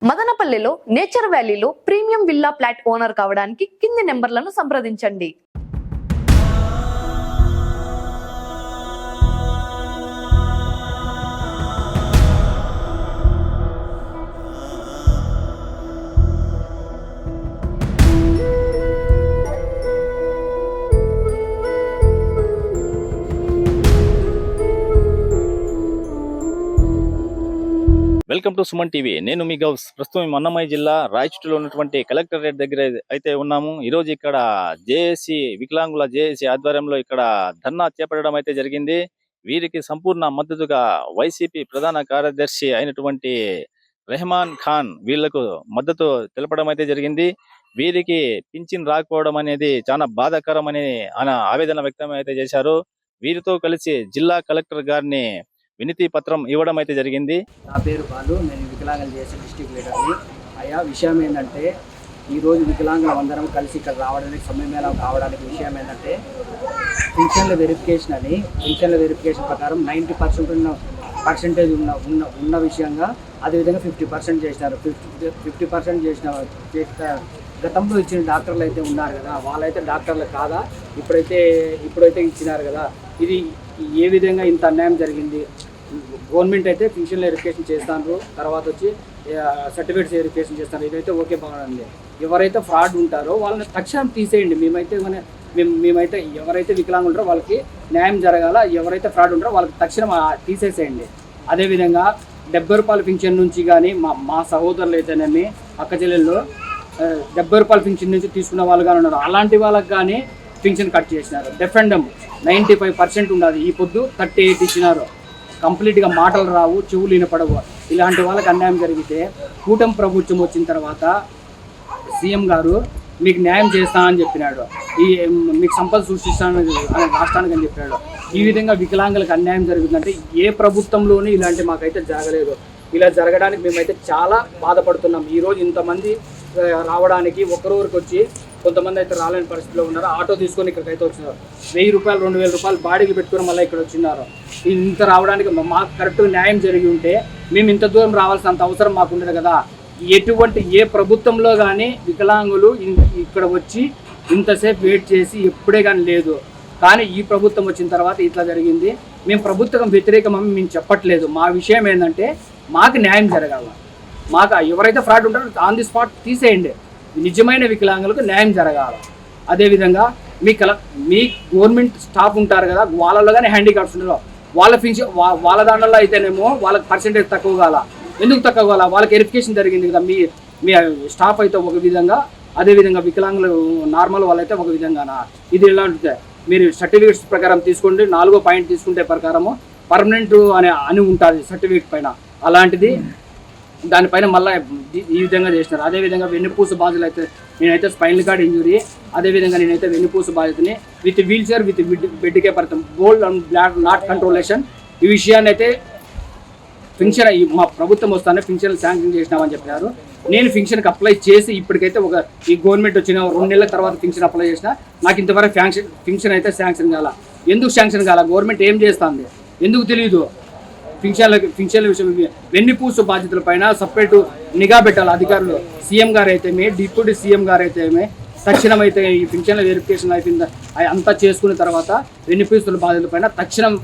మదనపల్లిలో నేచర్ వ్యాలీలో premium villa flat owner కావడానికి కింది నెంబర్లను సంప్రదించండి. Welcome to Suman TV. నేను మీ గౌస్. ప్రస్తుతం అన్నమయ్య జిల్లా రాయచూటిలో ఉన్నటువంటి కలెక్టరేట్ దగ్గర అయితే ఉన్నాము. ఈరోజు ఇక్కడ జేఏసీ వికలాంగుల జేఏసీ ఆధ్వర్యంలో ఇక్కడ ధర్నా చేపట్టడం అయితే జరిగింది. వీరికి సంపూర్ణ మద్దతుగా వైసీపీ ప్రధాన కార్యదర్శి అయినటువంటి రెహమాన్ ఖాన్ వీళ్లకు మద్దతు తెలపడం అయితే జరిగింది. వీరికి పింఛన్ రాకపోవడం అనేది చాలా బాధాకరం అని ఆయన ఆవేదన వ్యక్తం అయితే చేశారు. వీరితో కలిసి జిల్లా కలెక్టర్ గారిని వినతి పత్రం ఇవ్వడం అయితే జరిగింది. నా పేరు బాలు, నేను వికలాంగుల జేఏసీ డిస్ట్రిక్ట్ లీడర్ని. అయ్యా, విషయం ఏంటంటే ఈరోజు వికలాంగులు అందరం కలిసి ఇక్కడ రావడానికి సమయమేళ కావడానికి విషయం ఏంటంటే పింఛన్ల వెరిఫికేషన్ అని, పింఛన్ల వెరిఫికేషన్ ప్రకారం 90% ఉన్న విషయంగా అదేవిధంగా 50% చేసినారు. 50% చేసిన గతంలో ఇచ్చిన డాక్టర్లు అయితే ఉన్నారు కదా, వాళ్ళైతే డాక్టర్లు కాదా, ఇప్పుడైతే ఇచ్చినారు కదా. ఇది ఏ విధంగా ఇంత అన్యాయం జరిగింది? గవర్నమెంట్ అయితే పింఛన్ల వెరిఫికేషన్ చేస్తాను, తర్వాత వచ్చి సర్టిఫికేట్స్ వెరిఫికేషన్ చేస్తాను, ఇదైతే ఓకే బాగుంది. ఎవరైతే ఫ్రాడ్ ఉంటారో వాళ్ళని తక్షణం తీసేయండి. మేమైతే ఎవరైతే వికలాంగులు ఉంటారో వాళ్ళకి న్యాయం జరగాల, ఎవరైతే ఫ్రాడ్ ఉంటారో వాళ్ళకి తక్షణం తీసేసేయండి. అదేవిధంగా 70 రూపాయల పింఛన్ నుంచి కానీ మా సహోదరులు అయితేనేమి అక్క చెల్లెళ్ళు 70 రూపాయల పింఛన్ నుంచి తీసుకున్న వాళ్ళు కానీ ఉన్నారు. అలాంటి వాళ్ళకి కానీ పింఛన్ కట్ చేసినారు. డెఫెండమ్ 95% ఉన్నది, ఈ పొద్దు 38 ఇచ్చినారు. కంప్లీట్గా మాటలు రావు, చెవులు వినపడవు. ఇలాంటి వాళ్ళకి అన్యాయం జరిగితే కూటమి ప్రభుత్వం వచ్చిన తర్వాత సీఎం గారు మీకు న్యాయం చేస్తా అని చెప్పినాడు, మీకు సంపద సృష్టిస్తానని రాష్ట్రానికి అని చెప్పినాడు. ఈ విధంగా వికలాంగులకు అన్యాయం జరుగుతుందంటే ఏ ప్రభుత్వంలోనూ ఇలాంటి మాకైతే జరగలేదు. ఇలా జరగడానికి మేమైతే చాలా బాధపడుతున్నాం. ఈరోజు ఇంతమంది రావడానికి ఒక్కరూరికి వచ్చి కొంతమంది అయితే రాలేని పరిస్థితిలో ఉన్నారు. ఆటో తీసుకొని ఇక్కడికైతే వచ్చినారు. 1000 రూపాయలు 2000 రూపాయలు బాడీకి పెట్టుకుని మళ్ళీ ఇక్కడ వచ్చినారు. ఇంత రావడానికి మాకు కరెక్ట్గా న్యాయం జరిగి ఉంటే మేము ఇంత దూరం రావాల్సినంత అవసరం మాకు ఉండదు కదా. ఏ ప్రభుత్వంలో కానీ వికలాంగులు ఇక్కడ వచ్చి ఇంతసేపు వెయిట్ చేసి ఎప్పుడే కానీ లేదు. కానీ ఈ ప్రభుత్వం వచ్చిన తర్వాత ఇట్లా జరిగింది. మేము ప్రభుత్వం వ్యతిరేకమని మేము చెప్పట్లేదు. మా విషయం ఏంటంటే మాకు న్యాయం జరగాల. మాకు ఎవరైతే ఫ్రాడ్ ఉంటారో ఆన్ ది స్పాట్ తీసేయండి. నిజమైన వికలాంగులకు న్యాయం జరగాలి. అదేవిధంగా మీ గవర్నమెంట్ స్టాఫ్ ఉంటారు కదా, వాళ్ళలో కానీ హ్యాండిక్యాప్స్ ఉన్నారో వాళ్ళ దాంట్లో అయితేనేమో వాళ్ళకి పర్సెంటేజ్ తక్కువ కాల. ఎందుకు తక్కువ కాల? వాళ్ళకి వెరిఫికేషన్ జరిగింది కదా. మీ స్టాఫ్ అయితే ఒక విధంగా, అదేవిధంగా వికలాంగులు నార్మల్ వాళ్ళైతే ఒక విధంగానా. ఇది ఎలా ఉంటుంది? మీరు సర్టిఫికేట్స్ ప్రకారం తీసుకోండి, 4వ పాయింట్ తీసుకుంటే ప్రకారము పర్మనెంట్ అని ఉంటుంది సర్టిఫికేట్ పైన. అలాంటిది దానిపైన మళ్ళీ ఈ విధంగా చేసినారు. అదేవిధంగా వెన్నుపూస బాధ్యులు అయితే నేనైతే స్పైనల్ కార్డ్ ఇంజురీ, అదేవిధంగా నేనైతే వెన్నుపూస బాధ్యతని విత్ వీల్ చైర్ విత్ బెడ్కే పడతాం, గోల్డ్ అండ్ బ్లాక్ నాట్ కంట్రోలేషన్. ఈ విషయాన్ని అయితే పింఛన్ మా ప్రభుత్వం వస్తానే పింఛన్లు శాంక్షన్ చేసినామని చెప్పినారు. నేను పింఛన్కి అప్లై చేసి ఇప్పటికైతే ఈ గవర్నమెంట్ వచ్చిన 2 నెలల తర్వాత పింఛన్ అప్లై చేసిన. నాకు ఇంతవరకు పింఛన్ అయితే శాంక్షన్ కాల. ఎందుకు శాంక్షన్ కాల? గవర్నమెంట్ ఏం చేస్తుంది ఎందుకు తెలియదు? పింఛన్ల విషయం, వెన్నుపూస బాధ్యతల పైన సపరేట్ నిఘా పెట్టాలి అధికారులు. సీఎం గారు అయితేమే, డిప్యూటీ సీఎం గారు అయితేమే తక్షణం అయితే ఈ పింఛన్ల వెరిఫికేషన్ అయిపోయింది అంతా చేసుకున్న తర్వాత వెన్నుపూసల బాధ్యతల పైన తక్షణం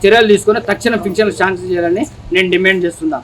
చర్యలు తీసుకొని తక్షణం పింఛన్లు శాంక్షన్ చేయాలని నేను డిమాండ్ చేస్తున్నా.